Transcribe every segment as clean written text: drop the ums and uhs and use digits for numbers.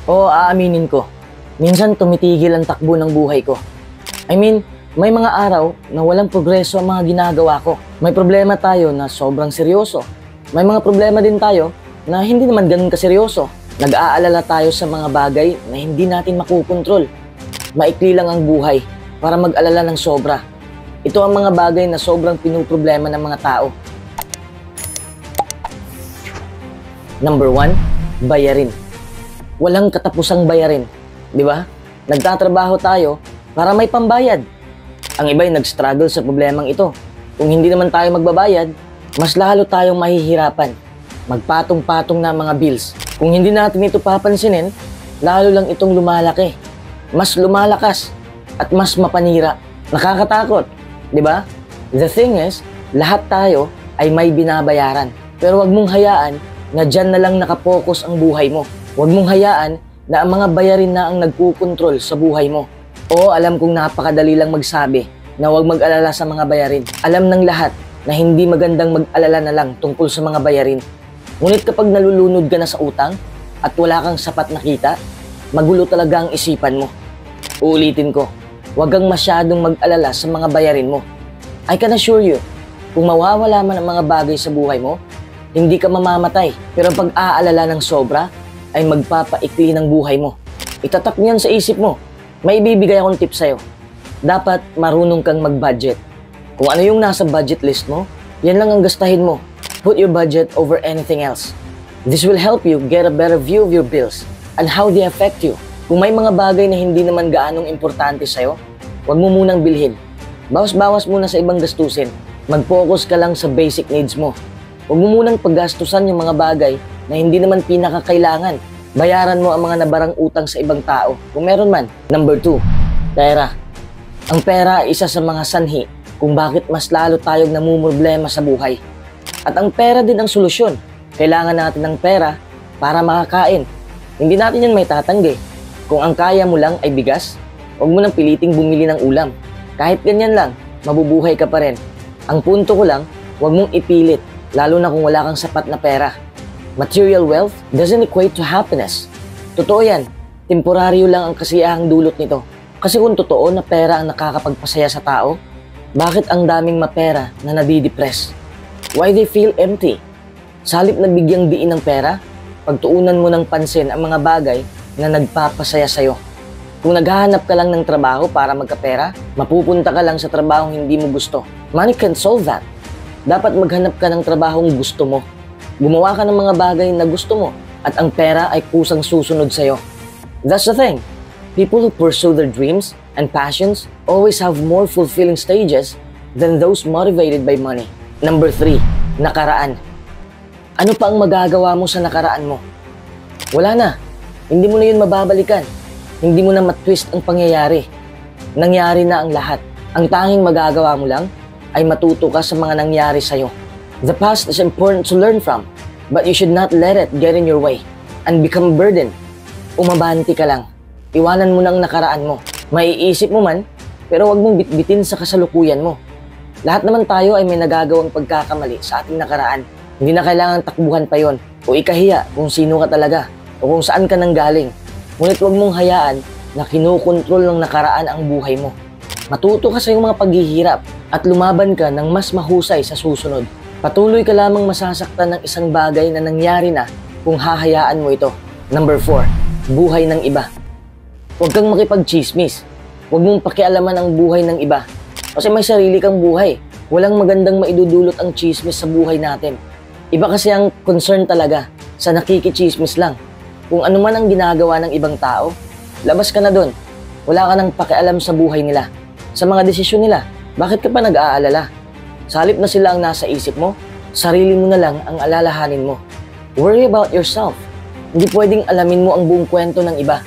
Oo, aaminin ko. Minsan tumitigil ang takbo ng buhay ko. I mean, may mga araw na walang progreso ang mga ginagawa ko. May problema tayo na sobrang seryoso. May mga problema din tayo na hindi naman ganun kaseryoso. Nag-aalala tayo sa mga bagay na hindi natin makukontrol. Maikli lang ang buhay para mag-alala ng sobra. Ito ang mga bagay na sobrang pinuproblema ng mga tao. Number 1, bayarin. Walang katapusang bayarin, di ba? Nagtatrabaho tayo para may pambayad. Ang iba'y nag-struggle sa problemang ito. Kung hindi naman tayo magbabayad, mas lalo tayong mahihirapan. Magpatong-patong na mga bills. Kung hindi natin ito papansinin, lalo lang itong lumalaki. Mas lumalakas at mas mapanira. Nakakatakot, di ba? The thing is, lahat tayo ay may binabayaran. Pero wag mong hayaan na dyan na lang nakapokus ang buhay mo. Huwag mong hayaan na ang mga bayarin na ang nagkukontrol sa buhay mo. Oo, alam kong napakadali lang magsabi na huwag mag-alala sa mga bayarin. Alam ng lahat na hindi magandang mag-alala na lang tungkol sa mga bayarin. Ngunit kapag nalulunod ka na sa utang at wala kang sapat na kita, magulo talaga ang isipan mo. Uulitin ko, huwag kang masyadong mag-alala sa mga bayarin mo. I can assure you, kung mawawala man ang mga bagay sa buhay mo, hindi ka mamamatay. Pero pag aalala ng sobra, ay magpapaikli ng buhay mo. Itatak niyan sa isip mo. May ibibigay akong tip sa'yo. Dapat marunong kang mag-budget. Kung ano yung nasa budget list mo, yan lang ang gastahin mo. Put your budget over anything else. This will help you get a better view of your bills and how they affect you. Kung may mga bagay na hindi naman gaanong importante sa'yo, huwag mo munang bilhin. Bawas-bawas muna sa ibang gastusin. Mag-focus ka lang sa basic needs mo. Huwag mo munang paggastusan yung mga bagay na hindi naman pinakakailangan. Bayaran mo ang mga nabarang utang sa ibang tao, kung meron man. Number 2, pera. Ang pera ay isa sa mga sanhi kung bakit mas lalo tayong namumroblema sa buhay. At ang pera din ang solusyon. Kailangan natin ng pera para makakain. Hindi natin yan may tatanggi. Kung ang kaya mo lang ay bigas, huwag mo nang piliting bumili ng ulam. Kahit ganyan lang, mabubuhay ka pa rin. Ang punto ko lang, huwag mong ipilit, lalo na kung wala kang sapat na pera. Material wealth doesn't equate to happiness. Totoo yan, temporaryo lang ang kasiyahang dulot nito. Kasi kung totoo na pera ang nakakapagpasaya sa tao, bakit ang daming mapera na nadidepress? Why they feel empty? Sa halip na bigyang diin ng pera, pagtuunan mo ng pansin ang mga bagay na nagpapasaya sa'yo. Kung naghahanap ka lang ng trabaho para magkapera, mapupunta ka lang sa trabahong hindi mo gusto. Money can't solve that. Dapat maghanap ka ng trabahong gusto mo. Gumawa ka ng mga bagay na gusto mo at ang pera ay kusang susunod sa'yo. That's the thing. People who pursue their dreams and passions always have more fulfilling stages than those motivated by money. Number 3, nakaraan. Ano pa ang magagawa mo sa nakaraan mo? Wala na. Hindi mo na yun mababalikan. Hindi mo na matwist ang pangyayari. Nangyari na ang lahat. Ang tanging magagawa mo lang ay matuto ka sa mga nangyari sa'yo. The past is important to learn from, but you should not let it get in your way and become a burden. Umabanti ka lang. Iwanan mo na ang nakaraan mo. Maiisip mo man, pero wag mong bitbitin sa kasalukuyan mo. Lahat naman tayo ay may nagagawang pagkakamali sa ating nakaraan. Hindi na kailangan takbuhan pa yon o ikahiya kung sino ka talaga o kung saan ka nanggaling. Ngunit wag mong hayaan na kinukontrol ng nakaraan ang buhay mo. Matuto ka sa iyong mga paghihirap at lumaban ka ng mas mahusay sa susunod. Patuloy ka lamang masasaktan ng isang bagay na nangyari na kung hahayaan mo ito. Number 4, buhay ng iba. Huwag kang makipag-chismis. Huwag mong pakialaman ang buhay ng iba. Kasi may sarili kang buhay. Walang magandang maidudulot ang chismis sa buhay natin. Iba kasi ang concern talaga sa nakikichismis lang. Kung ano man ang ginagawa ng ibang tao, labas ka na doon. Wala ka nang pakialam sa buhay nila, sa mga desisyon nila. Bakit ka pa nag-aalala? Sa halip na sila ang nasa isip mo, sarili mo na lang ang alalahanin mo. Worry about yourself. Hindi pwedeng alamin mo ang buong kwento ng iba.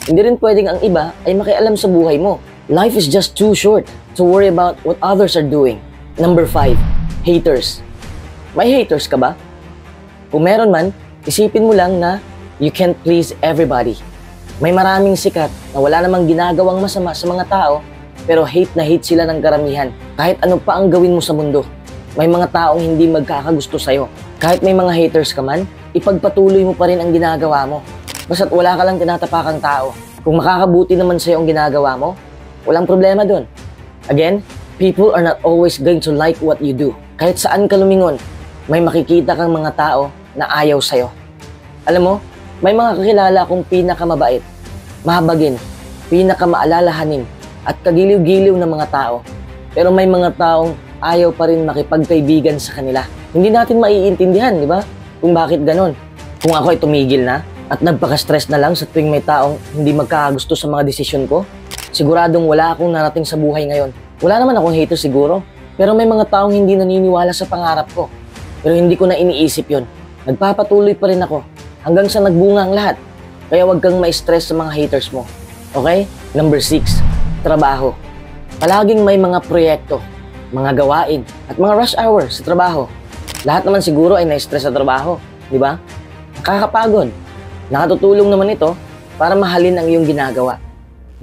Hindi rin pwedeng ang iba ay makialam sa buhay mo. Life is just too short to worry about what others are doing. Number 5, haters. May haters ka ba? Kung meron man, isipin mo lang na you can't please everybody. May maraming sikat na wala namang ginagawang masama sa mga tao, pero hate na hate sila ng karamihan. Kahit ano pa ang gawin mo sa mundo, may mga taong hindi magkakagusto sa'yo. Kahit may mga haters ka man, ipagpatuloy mo pa rin ang ginagawa mo. Basta't wala ka lang tinatapakang tao. Kung makakabuti naman sa'yo ang ginagawa mo, walang problema dun. Again, people are not always going to like what you do. Kahit saan ka lumingon, may makikita kang mga tao na ayaw sa'yo. Alam mo, may mga kakilala akong pinakamabait, mahabagin, pinakamaalalahanin, at kagiliw-giliw na mga tao. Pero may mga taong ayaw pa rin makipagkaibigan sa kanila. Hindi natin maiintindihan, di ba? Kung bakit ganon. Kung ako ay tumigil na at nagpaka-stress na lang sa tuwing may taong hindi magkakagusto sa mga desisyon ko, siguradong wala akong narating sa buhay ngayon. Wala naman akong hater siguro, pero may mga taong hindi naniniwala sa pangarap ko. Pero hindi ko na iniisip yon. Nagpapatuloy pa rin ako hanggang sa nagbunga ang lahat. Kaya wag kang ma-stress sa mga haters mo. Okay? Number 6, trabaho. Palaging may mga proyekto, mga gawain, at mga rush hour sa trabaho. Lahat naman siguro ay na-stress sa trabaho, di ba? Nakakapagod. Nakatutulong naman ito para mahalin ang iyong ginagawa.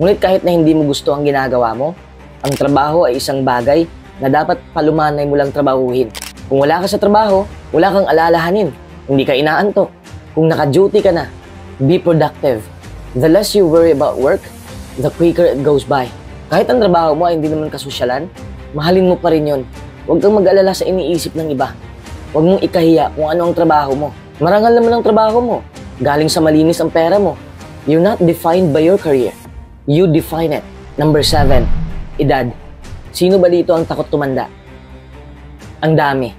Ngunit kahit na hindi mo gusto ang ginagawa mo, ang trabaho ay isang bagay na dapat palumanay mo lang trabahuhin. Kung wala ka sa trabaho, wala kang alalahanin. Hindi ka inaantok. Kung naka-duty ka na, be productive. The less you worry about work, the quicker it goes by. Kahit ang trabaho mo ay hindi naman kasosyalan, mahalin mo pa rin yun. Huwag kang mag-alala sa iniisip ng iba. Huwag mong ikahiya kung ano ang trabaho mo. Marangal naman ang trabaho mo. Galing sa malinis ang pera mo. You're not defined by your career. You define it. Number 7, edad. Sino ba dito ang takot tumanda? Ang dami.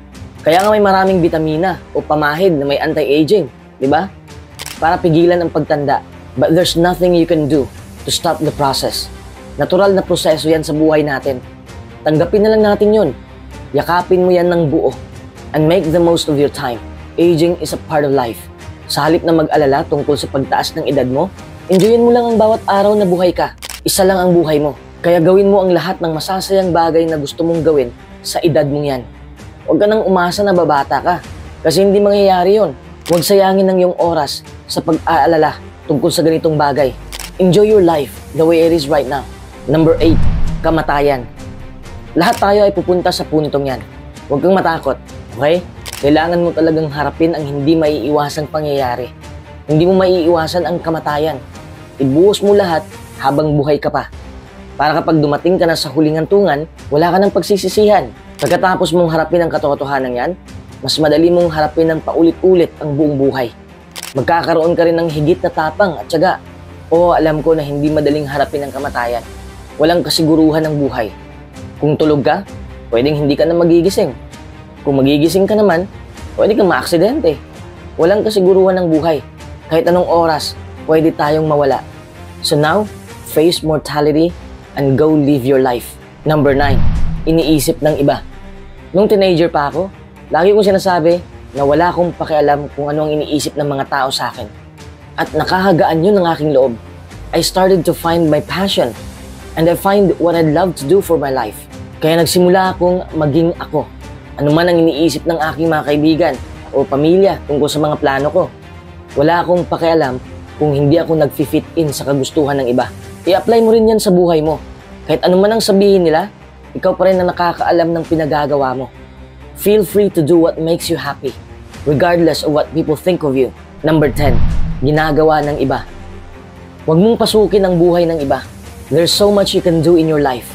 Kaya nga may maraming bitamina o pamahid na may anti-aging, di ba? Para pigilan ang pagtanda. But there's nothing you can do to stop the process. Natural na proseso yan sa buhay natin. Tanggapin na lang natin yun. Yakapin mo yan ng buo. And make the most of your time. Aging is a part of life. Sa halip na mag-alala tungkol sa pagtaas ng edad mo, enjoyin mo lang ang bawat araw na buhay ka. Isa lang ang buhay mo. Kaya gawin mo ang lahat ng masasayang bagay na gusto mong gawin sa edad mong yan. Huwag ka nang umasa na babata ka. Kasi hindi mangyayari yon. Huwag sayangin ang iyong oras sa pag-aalala tungkol sa ganitong bagay. Enjoy your life the way it is right now. Number 8, kamatayan. Lahat tayo ay pupunta sa puntong yan. Huwag kang matakot, okay? Kailangan mo talagang harapin ang hindi maiiwasang pangyayari. Hindi mo maiiwasan ang kamatayan. Ibuhos mo lahat habang buhay ka pa. Para kapag dumating ka na sa huling hantungan, wala ka ng pagsisisihan. Pagkatapos mong harapin ang katotohanan yan, mas madali mong harapin ng paulit-ulit ang buong buhay. Magkakaroon ka rin ng higit na tapang at tiyaga. Oo, alam ko na hindi madaling harapin ang kamatayan. Walang kasiguruhan ng buhay. Kung tulog ka, pwedeng hindi ka na magigising. Kung magigising ka naman, pwede kang maaksidente. Walang kasiguruhan ng buhay. Kahit anong oras, pwede tayong mawala. So now, face mortality and go live your life. Number 9, iniisip ng iba. Nung teenager pa ako, lagi kong sinasabi na wala akong pakialam kung ano ang iniisip ng mga tao sa akin. At nakahagaan yun ng aking loob. I started to find my passion and I find what I'd love to do for my life. Kaya nagsimula akong maging ako. Ano man ang iniisip ng aking mga kaibigan o pamilya tungkol sa mga plano ko. Wala akong pakialam kung hindi ako nag-fit in sa kagustuhan ng iba. I-apply mo rin yan sa buhay mo. Kahit ano man ang sabihin nila, ikaw pa rin ang nakakaalam ng pinagagawa mo. Feel free to do what makes you happy, regardless of what people think of you. Number 10, ginagawa ng iba. Huwag mong pasukin ang buhay ng iba. There's so much you can do in your life.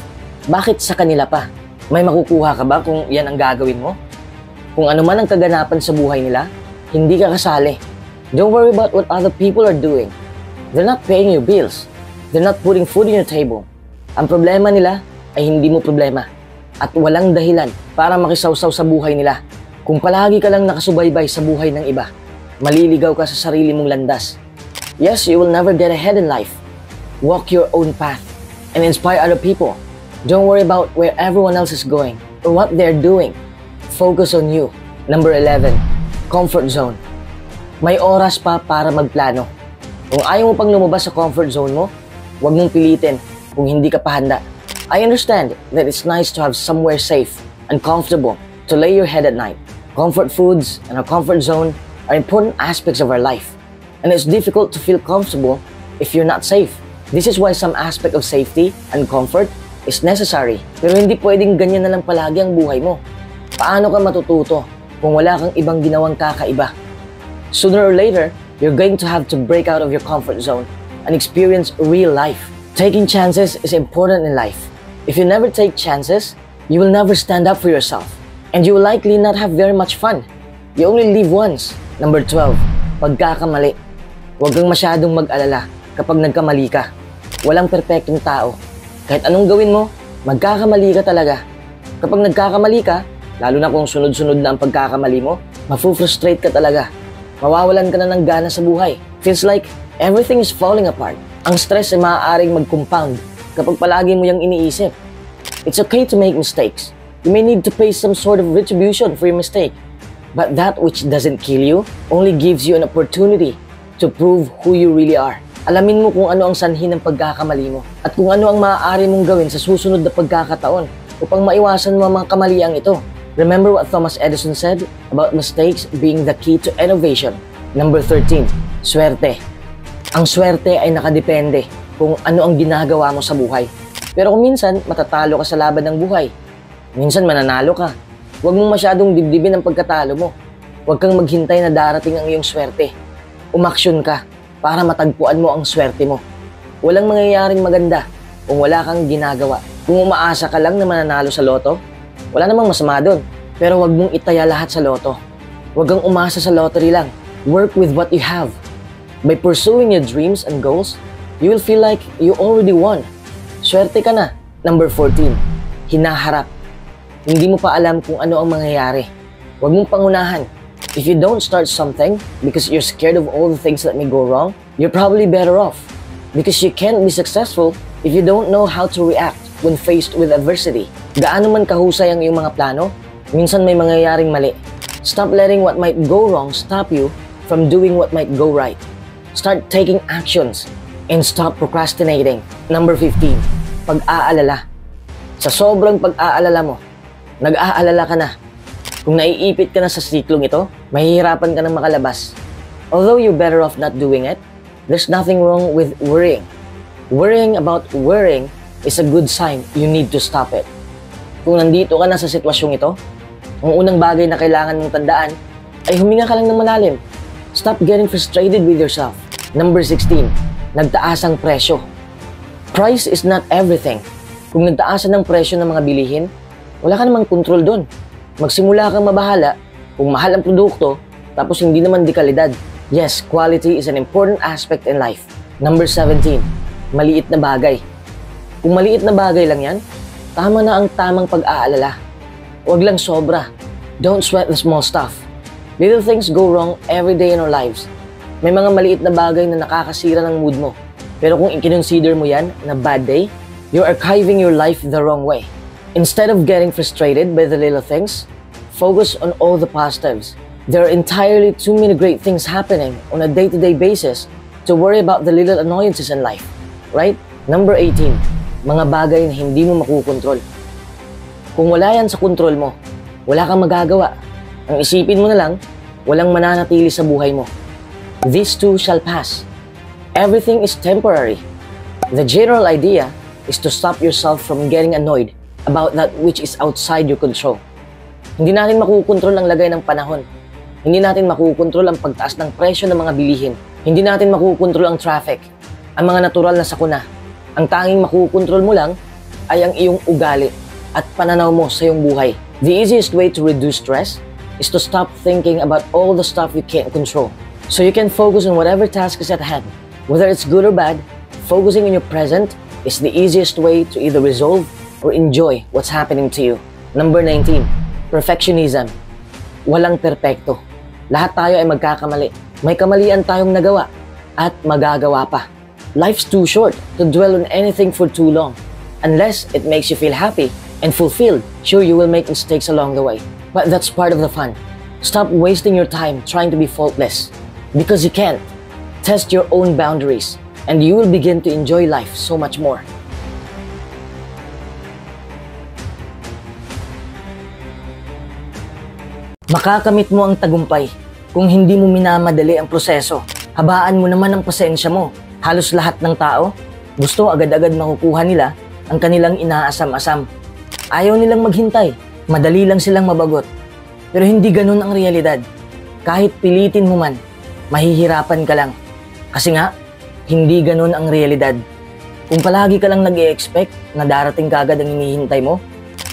Bakit sa kanila pa? May makukuha ka ba kung yan ang gagawin mo? Kung ano man ang kaganapan sa buhay nila, hindi ka kasali. Don't worry about what other people are doing. They're not paying your bills. They're not putting food in your table. Ang problema nila ay hindi mo problema. At walang dahilan para makisawsaw sa buhay nila. Kung palagi ka lang nakasubaybay sa buhay ng iba, maliligaw ka sa sarili mong landas. Yes, you will never get ahead in life. Walk your own path and inspire other people. Don't worry about where everyone else is going or what they're doing. Focus on you. Number 11, comfort zone. May oras pa para magplano. Kung ayaw mo pang lumabas sa comfort zone mo, huwag mong pilitin kung hindi ka pa handa. I understand that it's nice to have somewhere safe and comfortable to lay your head at night. Comfort foods and our comfort zone are important aspects of our life. And it's difficult to feel comfortable if you're not safe. This is why some aspect of safety and comfort is necessary. Pero hindi pwedeng ganyan na lang palagi ang buhay mo. Paano ka matututo kung wala kang ibang ginawang kakaiba? Sooner or later, You're going to have to break out of your comfort zone and experience real life. Taking chances is important in life. If you never take chances, you will never stand up for yourself. And you will likely not have very much fun. You only live once. Number 12, pagkakamali. Huwag kang masyadong mag-alala kapag nagkamali ka. Walang perpektong tao. Kahit anong gawin mo, magkakamali ka talaga. Kapag nagkakamali ka, lalo na kung sunod-sunod na ang pagkakamali mo, mafu-frustrate ka talaga. Mawawalan ka na ng gana sa buhay. Feels like everything is falling apart. Ang stress ay maaaring mag-compound kapag palagi mo yung iniisip. It's okay to make mistakes. You may need to pay some sort of retribution for your mistake. But that which doesn't kill you only gives you an opportunity to prove who you really are. Alamin mo kung ano ang sanhi ng pagkakamali mo at kung ano ang maaari mong gawin sa susunod na pagkakataon upang maiwasan mo ang mga kamaliang ito. Remember what Thomas Edison said about mistakes being the key to innovation. Number 13, swerte. Ang swerte ay nakadepende kung ano ang ginagawa mo sa buhay. Pero kung minsan, matatalo ka sa laban ng buhay. Minsan mananalo ka. Huwag mong masyadong dibdibin ang pagkatalo mo. Huwag kang maghintay na darating ang iyong swerte. Umaksyon ka para matagpuan mo ang swerte mo. Walang mangyayaring maganda kung wala kang ginagawa. Kung umaasa ka lang na mananalo sa loto, wala namang masama doon. Pero huwag mong itaya lahat sa loto. Huwag kang umasa sa lottery lang. Work with what you have. By pursuing your dreams and goals, you will feel like you already won. Swerte ka na. Number 14, hinaharap. Hindi mo pa alam kung ano ang mangyayari. Huwag mong pangunahan. If you don't start something because you're scared of all the things that may go wrong, you're probably better off. Because you can't be successful if you don't know how to react when faced with adversity. Gaano man kahusay ang iyong mga plano, minsan may mangyayaring mali. Stop letting what might go wrong stop you from doing what might go right. Start taking actions and stop procrastinating. Number 15, pag-aalala. Sa sobrang pag-aalala mo, nag-aalala ka na. Kung naiipit ka na sa siklong ito, mahihirapan ka nang makalabas. Although you're better off not doing it, there's nothing wrong with worrying. Worrying about worrying is a good sign you need to stop it. Kung nandito ka na sa sitwasyong ito, ang unang bagay na kailangan mong tandaan ay huminga ka lang ng malalim. Stop getting frustrated with yourself. Number 16, nagtaas ang presyo. Price is not everything. Kung nagtaasan ng presyo ng mga bilihin, wala ka namang kontrol doon. Magsimula kang mabahala kung mahal ang produkto tapos hindi naman di kalidad. Yes, quality is an important aspect in life. Number 17, maliit na bagay. Kung maliit na bagay lang yan, tama na ang tamang pag-aalala. Huwag lang sobra. Don't sweat the small stuff. Little things go wrong every day in our lives. May mga maliit na bagay na nakakasira ng mood mo. Pero kung i-consider mo yan na bad day, you're archiving your life the wrong way. Instead of getting frustrated by the little things, focus on all the positives. There are entirely too many great things happening on a day-to-day basis to worry about the little annoyances in life, right? Number 18, mga bagay na hindi mo makukontrol. Kung wala yan sa kontrol mo, wala kang magagawa. Ang isipin mo na lang, walang mananatili sa buhay mo. This too shall pass. Everything is temporary. The general idea is to stop yourself from getting annoyed about that which is outside your control. Hindi natin makukontrol ang lagay ng panahon. Hindi natin makukontrol ang pagtaas ng presyo ng mga bilihin. Hindi natin makukontrol ang traffic, ang mga natural na sakuna. Ang tanging makukontrol mo lang ay ang iyong ugali at pananaw mo sa iyong buhay. The easiest way to reduce stress is to stop thinking about all the stuff you can't control. So you can focus on whatever task is at hand. Whether it's good or bad, focusing on your present is the easiest way to either resolve or enjoy what's happening to you. Number 19, perfectionism. Walang perpekto. Lahat tayo ay magkakamali. May kamalian tayong nagawa at magagawa pa. Life's too short to dwell on anything for too long. Unless it makes you feel happy and fulfilled, sure you will make mistakes along the way. But that's part of the fun. Stop wasting your time trying to be faultless. Because you can't. Test your own boundaries and you will begin to enjoy life so much more. Makakamit mo ang tagumpay kung hindi mo minamadali ang proseso. Habaan mo naman ang pasensya mo. Halos lahat ng tao gusto agad-agad makukuha nila ang kanilang inaasam-asam. Ayaw nilang maghintay. Madali lang silang mabagot. Pero hindi ganun ang realidad. Kahit pilitin mo man, mahihirapan ka lang. Kasi nga, hindi ganun ang realidad. Kung palagi ka lang nag-i-expect na darating kagad ang hinihintay mo,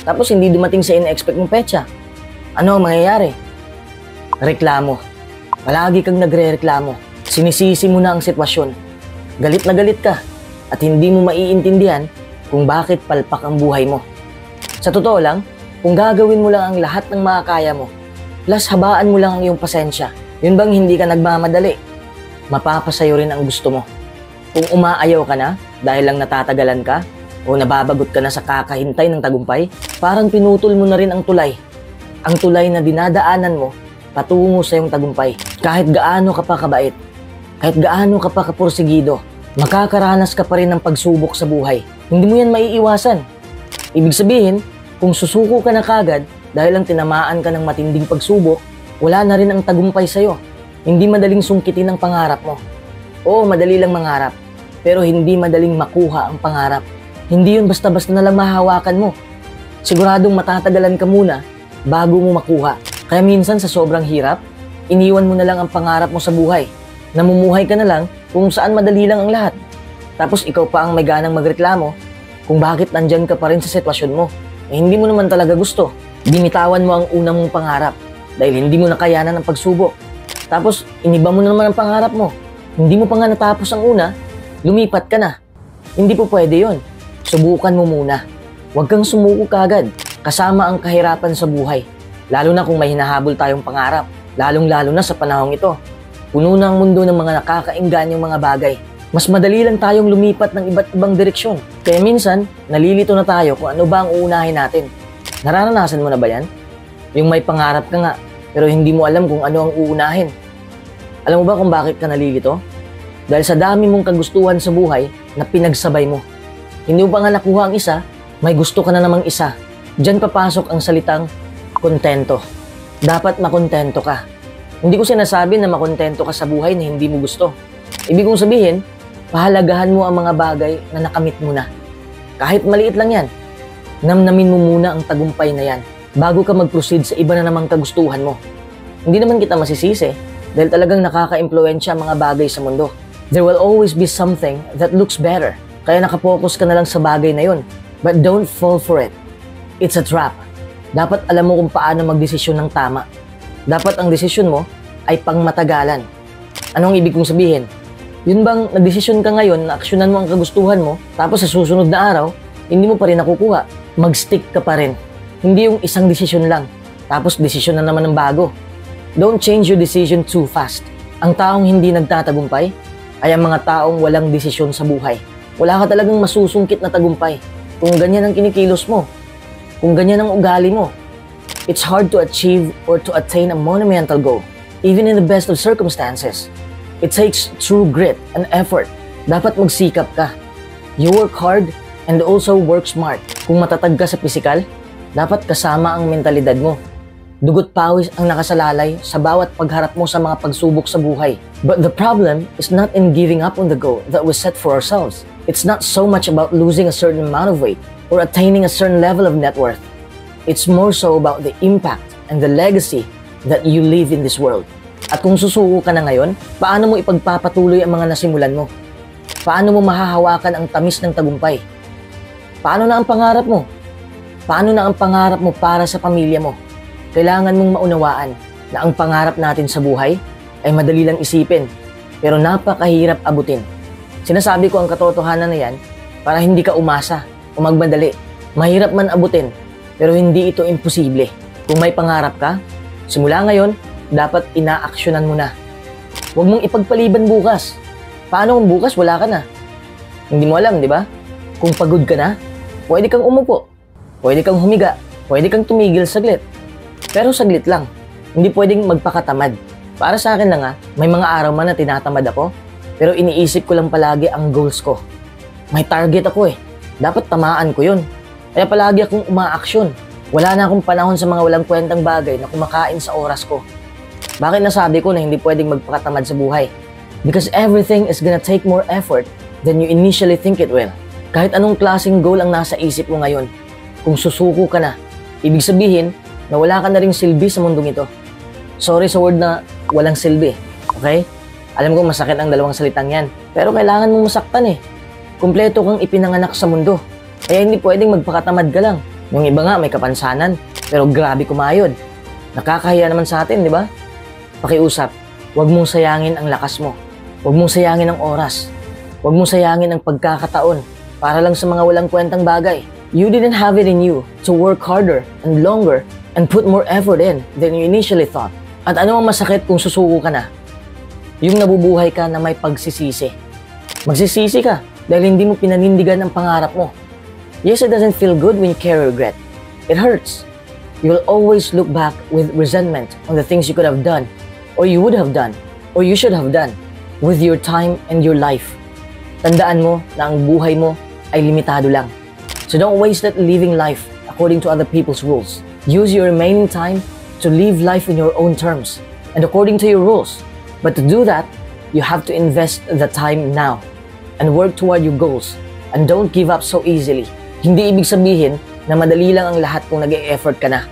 tapos hindi dumating sa ina-expect mong petsa, ano ang mangyayari? Reklamo. Palagi kang nagre-reklamo. Sinisisi mo na ang sitwasyon. Galit na galit ka at hindi mo maiintindihan kung bakit palpak ang buhay mo. Sa totoo lang, kung gagawin mo lang ang lahat ng makakaya mo, plus habaan mo lang ang iyong pasensya, yun bang hindi ka nagmamadali? Mapapasayo rin ang gusto mo. Kung umaayaw ka na dahil lang natatagalan ka o nababagot ka na sa kakahintay ng tagumpay, parang pinutol mo na rin ang tulay. Ang tulay na dinadaanan mo patungo sa iyong tagumpay. Kahit gaano ka pa kabait, kahit gaano ka pa kapursigido, makakaranas ka pa rin ng pagsubok sa buhay. Hindi mo yan maiiwasan. Ibig sabihin, kung susuko ka na kagad dahil lang tinamaan ka ng matinding pagsubok, wala na rin ang tagumpay sa'yo. Hindi madaling sungkitin ang pangarap mo. Oo, madali lang mangarap, pero hindi madaling makuha ang pangarap. Hindi yun basta-basta na lang mahahawakan mo. Siguradong matatagalan ka muna bago mo makuha. Kaya minsan sa sobrang hirap, iniwan mo na lang ang pangarap mo sa buhay. Namumuhay ka na lang kung saan madali lang ang lahat. Tapos ikaw pa ang may ganang magreklamo kung bakit nandyan ka pa rin sa sitwasyon mo. Hindi mo naman talaga gusto. Binitawan mo ang unang mong pangarap dahil hindi mo nakayanan ang pagsubok. Tapos iniba mo na naman ang pangarap mo. Hindi mo pa nga natapos ang una, lumipat ka na. Hindi po pwede yon. Subukan mo muna. Huwag kang sumuko kagad kasama ang kahirapan sa buhay. Lalo na kung may hinahabol tayong pangarap. Lalong-lalo na sa panahong ito. Puno na ang mundo ng mga nakakaingganyang mga bagay. Mas madali lang tayong lumipat ng iba't ibang direksyon. Kaya minsan, nalilito na tayo kung ano ba ang uunahin natin. Nararanasan mo na ba yan? Yung may pangarap ka nga, pero hindi mo alam kung ano ang uunahin. Alam mo ba kung bakit ka nalilito? Dahil sa dami mong kagustuhan sa buhay na pinagsabay mo. Hindi mo pa nga nakuha ang isa, may gusto ka na namang isa. Diyan papasok ang salitang kontento. Dapat makontento ka. Hindi ko sinasabi na makontento ka sa buhay na hindi mo gusto. Ibig kong sabihin, pahalagahan mo ang mga bagay na nakamit mo na. Kahit maliit lang yan, namnamin mo muna ang tagumpay na yan bago ka mag-proceed sa iba na namang kagustuhan mo. Hindi naman kita masisisi dahil talagang nakaka-impluwensya ang mga bagay sa mundo. There will always be something that looks better. Kaya nakapokus ka na lang sa bagay na yun. But don't fall for it. It's a trap. Dapat alam mo kung paano magdesisyon ng tama. Dapat ang desisyon mo ay pangmatagalan. Anong ibig kong sabihin? Yun bang nagdesisyon ka ngayon na aksyonan mo ang kagustuhan mo, tapos sa susunod na araw, hindi mo pa rin nakukuha. Mag-stick ka pa rin. Hindi yung isang desisyon lang, tapos desisyon na naman ng bago. Don't change your decision too fast. Ang taong hindi nagtatagumpay ay ang mga taong walang desisyon sa buhay. Wala ka talagang masusungkit na tagumpay kung ganyan ang kinikilos mo, kung ganyan ang ugali mo. It's hard to achieve or to attain a monumental goal, even in the best of circumstances. It takes true grit and effort. Dapat magsikap ka. You work hard and also work smart. Kung matatag ka sa pisikal, dapat kasama ang mentalidad mo. Dugot pawis ang nakasalalay sa bawat pagharap mo sa mga pagsubok sa buhay. But the problem is not in giving up on the goal that we set for ourselves. It's not so much about losing a certain amount of weight or attaining a certain level of net worth. It's more so about the impact and the legacy that you leave in this world. At kung susuko ka na ngayon, paano mo ipagpapatuloy ang mga nasimulan mo? Paano mo mahahawakan ang tamis ng tagumpay? Paano na ang pangarap mo? Paano na ang pangarap mo para sa pamilya mo? Kailangan mong maunawaan na ang pangarap natin sa buhay ay madali lang isipin, pero napakahirap abutin. Sinasabi ko ang katotohanan na yan para hindi ka umasa o magmadali. Mahirap man abutin, pero hindi ito imposible. Kung may pangarap ka, simula ngayon, dapat inaaksyonan mo na. Huwag mong ipagpaliban bukas. Paano kung bukas wala ka na? Hindi mo alam, di ba? Kung pagod ka na, pwede kang umupo, pwede kang humiga, pwede kang tumigil saglit. Pero saglit lang, hindi pwedeng magpakatamad. Para sa akin lang may mga araw man na tinatamad ako, pero iniisip ko lang palagi ang goals ko. May target ako dapat tamaan ko yun. Kaya palagi akong umaaksyon. Wala na akong panahon sa mga walang kwentang bagay na kumakain sa oras ko. Bakit nasabi ko na hindi pwedeng magpakatamad sa buhay? Because everything is gonna take more effort than you initially think it will. Kahit anong klaseng goal ang nasa isip mo ngayon, kung susuko ka na, ibig sabihin na wala ka na ring silbi sa mundong ito. Sorry sa word na walang silbi, okay? Alam ko masakit ang dalawang salitang yan, pero kailangan mong masaktan eh. Kumpleto kang ipinanganak sa mundo. Kaya hindi pwedeng magpakatamad ka lang. Yung iba nga may kapansanan, pero grabe kumayod. Nakakahiya naman sa atin, di ba? Pakiusap, huwag mong sayangin ang lakas mo. Huwag mong sayangin ang oras. Huwag mong sayangin ang pagkakataon para lang sa mga walang kwentang bagay. You didn't have it in you to work harder and longer and put more effort in than you initially thought. At ano ang masakit kung susuko ka na? Yung nabubuhay ka na may pagsisisi. Magsisisi ka dahil hindi mo pinanindigan ang pangarap mo. Yes, it doesn't feel good when you carry regret. It hurts. You will always look back with resentment on the things you could have done, or you would have done, or you should have done with your time and your life. Tandaan mo na ang buhay mo ay limitado lang. So don't waste that living life according to other people's rules. Use your remaining time to live life in your own terms and according to your rules. But to do that, you have to invest the time now and work toward your goals and don't give up so easily. Hindi ibig sabihin na madali lang ang lahat kung nag-e-effort ka na.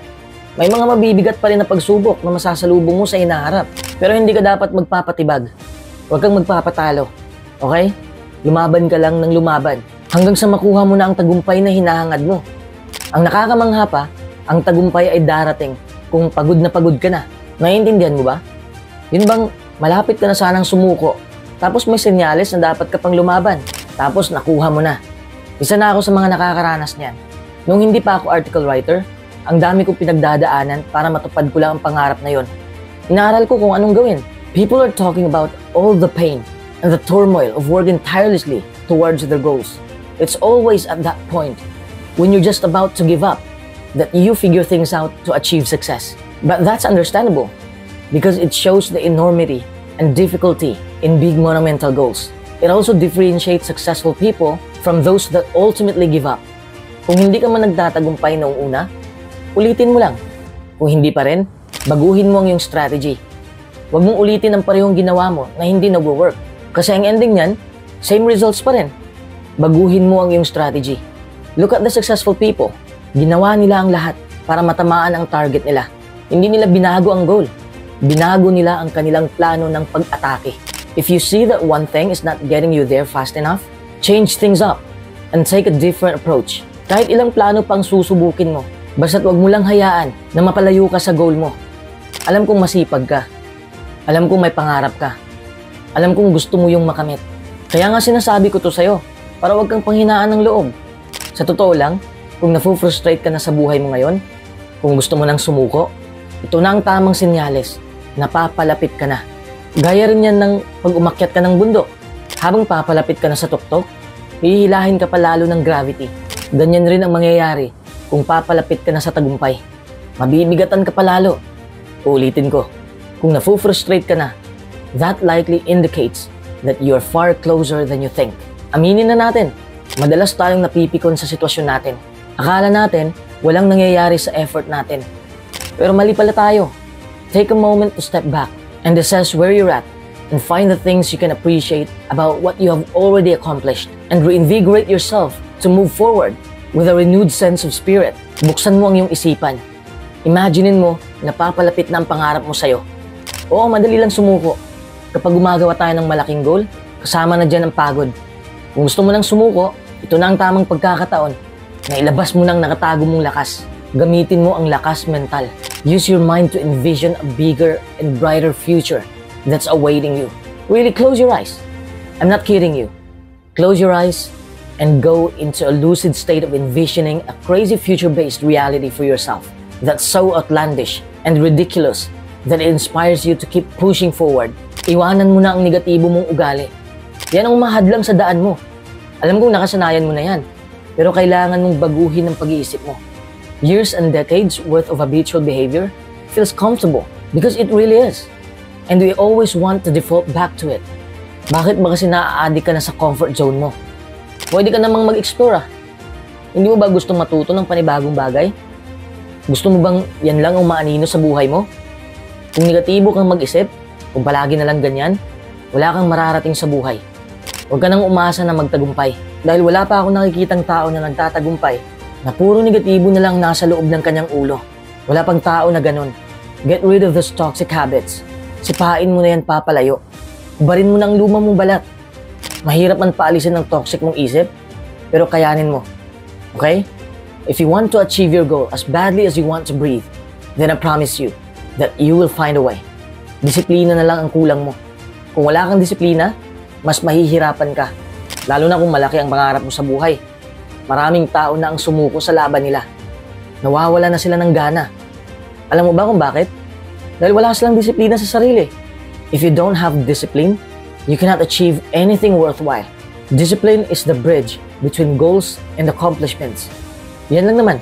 May mga mabibigat pa rin na pagsubok na masasalubong mo sa hinaharap. Pero hindi ka dapat magpapatibag. Huwag kang magpapatalo. Okay? Lumaban ka lang ng lumaban hanggang sa makuha mo na ang tagumpay na hinahangad mo. Ang nakakamangha pa, ang tagumpay ay darating kung pagod ka na. Naiintindihan mo ba? Yun bang malapit ka na sanang sumuko, tapos may senyales na dapat ka pang lumaban, tapos nakuha mo na. Isa na ako sa mga nakakaranas niyan. Nung hindi pa ako article writer, ang dami kong pinagdadaanan para matupad ko lang ang pangarap na yon. Inaaral ko kung anong gawin. People are talking about all the pain and the turmoil of working tirelessly towards their goals. It's always at that point, when you're just about to give up, that you figure things out to achieve success. But that's understandable, because it shows the enormity and difficulty in big monumental goals. It also differentiates successful people from those that ultimately give up. Kung hindi ka man nagtatagumpay noong una, ulitin mo lang. Kung hindi pa rin, baguhin mo ang iyong strategy. Huwag mong ulitin ang parehong ginawa mo na hindi nag-work. Kasi ang ending niyan, same results pa rin. Baguhin mo ang iyong strategy. Look at the successful people. Ginawa nila ang lahat para matamaan ang target nila. Hindi nila binago ang goal. Binago nila ang kanilang plano ng pag-atake. If you see that one thing is not getting you there fast enough, change things up and take a different approach. Kahit ilang plano pang susubukin mo, basta't wag mo lang hayaan na mapalayo ka sa goal mo. Alam kong masipag ka. Alam kong may pangarap ka. Alam kong gusto mo yung makamit. Kaya nga sinasabi ko to sa'yo, para wag kang panghinaan ng loob. Sa totoo lang, kung nafu-frustrate ka na sa buhay mo ngayon, kung gusto mo nang sumuko, ito na ang tamang senyales. Napapalapit ka na. Gaya rin yan ng pag umakyat ka ng bundok. Habang papalapit ka na sa tuktok, hihilahin ka pa lalo ng gravity. Ganyan rin ang mangyayari kung papalapit ka na sa tagumpay. Mabibigatan ka pa lalo. Ulitin ko, kung nafu-frustrate ka na, that likely indicates that you're far closer than you think. Aminin na natin, madalas tayong napipikon sa sitwasyon natin. Akala natin, walang nangyayari sa effort natin. Pero mali pala tayo. Take a moment to step back and assess where you're at and find the things you can appreciate about what you have already accomplished and reinvigorate yourself to move forward with a renewed sense of spirit. Buksan mo ang iyong isipan. Imaginin mo na papalapit na ang pangarap mo sa'yo. Oo, madali lang sumuko. Kapag gumagawa tayo ng malaking goal, kasama na dyan ang pagod. Kung gusto mo nang sumuko, ito na ang tamang pagkakataon na ilabas mo ng nakatago mong lakas. Gamitin mo ang lakas mental. Use your mind to envision a bigger and brighter future that's awaiting you. Really close your eyes. I'm not kidding you. Close your eyes and go into a lucid state of envisioning a crazy future-based reality for yourself that's so outlandish and ridiculous that it inspires you to keep pushing forward. Iwanan mo na ang negatibo mong ugali. Yan ang mahadlang sa daan mo. Alam kong nakasanayan mo na yan, pero kailangan mong baguhin ang pag-iisip mo. Years and decades worth of habitual behavior feels comfortable because it really is. And we always want to default back to it. Bakit ba kasi naa-addict ka na sa comfort zone mo? Pwede ka namang mag-explore. Hindi mo ba gusto matuto ng panibagong bagay? Gusto mo bang yan lang ang maanino sa buhay mo? Kung negatibo kang mag-isip, kung palagi na lang ganyan, wala kang mararating sa buhay. Huwag ka nang umasa na magtagumpay. Dahil wala pa akong nakikitang tao na nagtatagumpay na puro negatibo na lang nasa loob ng kanyang ulo. Wala pang tao na ganun. Get rid of those toxic habits. Sipain mo na yan papalayo. Barin mo na ang luma mong balat. Mahirap man paalisin ng toxic mong isip, pero kayanin mo. Okay? If you want to achieve your goal as badly as you want to breathe, then I promise you that you will find a way. Disiplina na lang ang kulang mo. Kung wala kang disiplina, mas mahihirapan ka. Lalo na kung malaki ang pangarap mo sa buhay. Maraming tao na ang sumuko sa laban nila. Nawawala na sila ng gana. Alam mo ba kung bakit? Dahil wala silang disiplina sa sarili. If you don't have discipline, you cannot achieve anything worthwhile. Discipline is the bridge between goals and accomplishments. Yan lang naman.